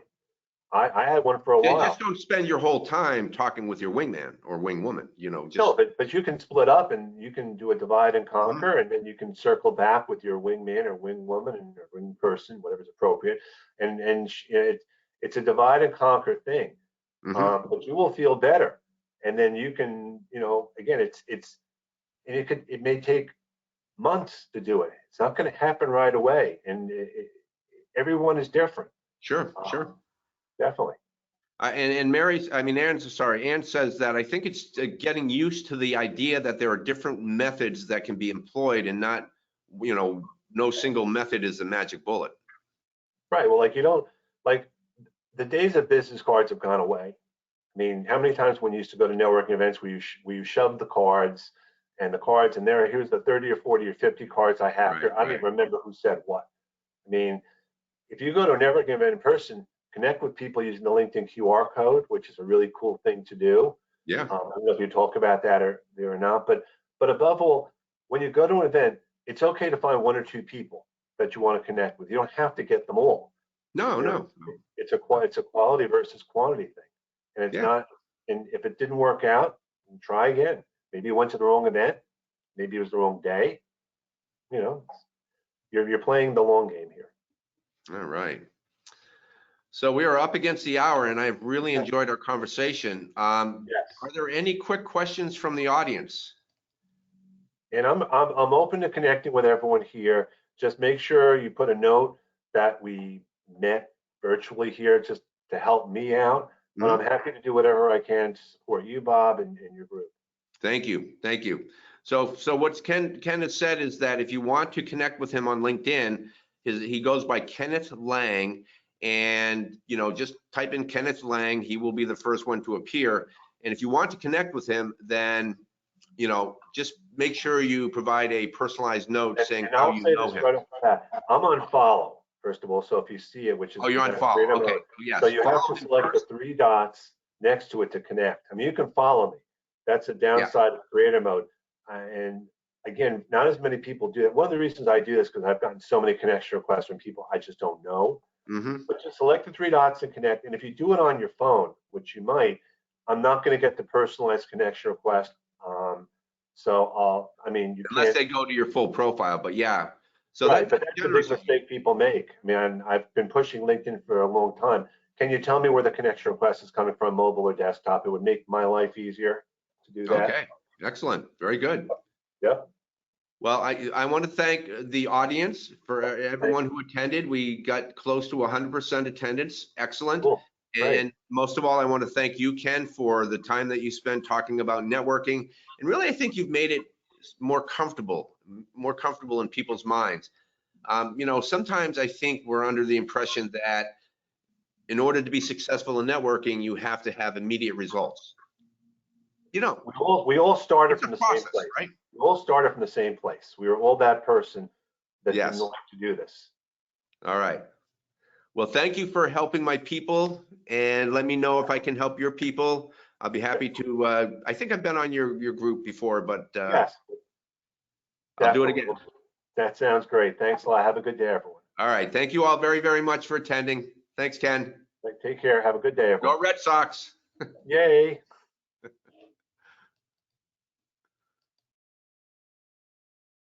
I had one for a Just while. don't spend your whole time talking with your wingman or wingwoman, No, just. but you can split up and you can do a divide and Mhm, conquer, and then you can circle back with your wingman or wingwoman or wing person, whatever's appropriate, it's a divide and conquer thing. mhm. But you will feel better, and then you can, again, and it may take months to do it. It's not going to happen right away, and everyone is different. Sure, sure. Um, Definitely. And Ann says that I think it's getting used to the idea that there are different methods that can be employed and not, no single method is the magic bullet. Right. Well, like you don't like the days of business cards have gone away. I mean, how many times when you used to go to networking events where you shoved the cards and here's the 30 or 40 or 50 cards I have Right, here. I don't right. even remember who said what. I mean, if you go to a networking event in person, connect with people using the LinkedIn QR code, which is a really cool thing to do. Yeah. I don't know if you talk about that or not, but above all, when you go to an event, it's okay to find one or two people that you want to connect with. You don't have to get them all. No, You know, no. it's a quality versus quantity thing, and it's Yeah. not. And if it didn't work out, try again. Maybe you went to the wrong event. Maybe it was the wrong day. You know, you're playing the long game here. All right. So we are up against the hour and I've really enjoyed our conversation. Yes. Are there any quick questions from the audience? And I'm open to connecting with everyone here. Just make sure you put a note that we met virtually here just to help me out. But I'm Mhm. happy to do whatever I can to support you, Bob, and your group. Thank you. Thank you. So what Ken has said is that if you want to connect with him on LinkedIn, he goes by Kenneth Lang, and just type in Kenneth Lang. He will be the first one to appear. And if you want to connect with him, then just make sure you provide a personalized note saying And how I'll you say know this him. right off the bat. I'm on follow, first of all. So if you see it, which is Oh, you're you on got to follow. create a Okay. mode. So Yes. you have Follow to him select the first. three dots next to it to connect. I mean, you can follow me. That's the Yeah. downside of creator mode. And again, not as many people do it. One of the reasons I do this because I've gotten so many connection requests from people I just don't know. Mm-hmm. But just select the three dots and connect. And if you do it on your phone, which you might, I'm not going to get the personalized connection request. I mean, you Unless can't. they go to your full profile, but yeah. So Right, that's but that's a big generous of you. mistake people make. I mean, I've been pushing LinkedIn for a long time. Can you tell me where the connection request is coming from, mobile or desktop? It would make my life easier to do that. Okay. Excellent. Very good. Yep. Well, I want to thank the audience for Thank everyone you. who attended. We got close to 100% attendance. Excellent. Cool. Great. And most of all, I want to thank you, Ken, for the time that you spent talking about networking. And really, I think you've made it more comfortable in people's minds. Sometimes I think we're under the impression that in order to be successful in networking, you have to have immediate results. We all started It's a from the same process, place. right? We all started from the same place. We were all that person that didn't Yes. like to do this. All right. Well, thank you for helping my people, and let me know if I can help your people. I'll be happy to. I think I've been on your group before, but Yes, I'll do it definitely. again. Well, that sounds great. Thanks a lot. Have a good day, everyone. All right. Thank you all very, very much for attending. Thanks, Ken. Take care. Have a good day, everyone. Go Red Sox. Yay.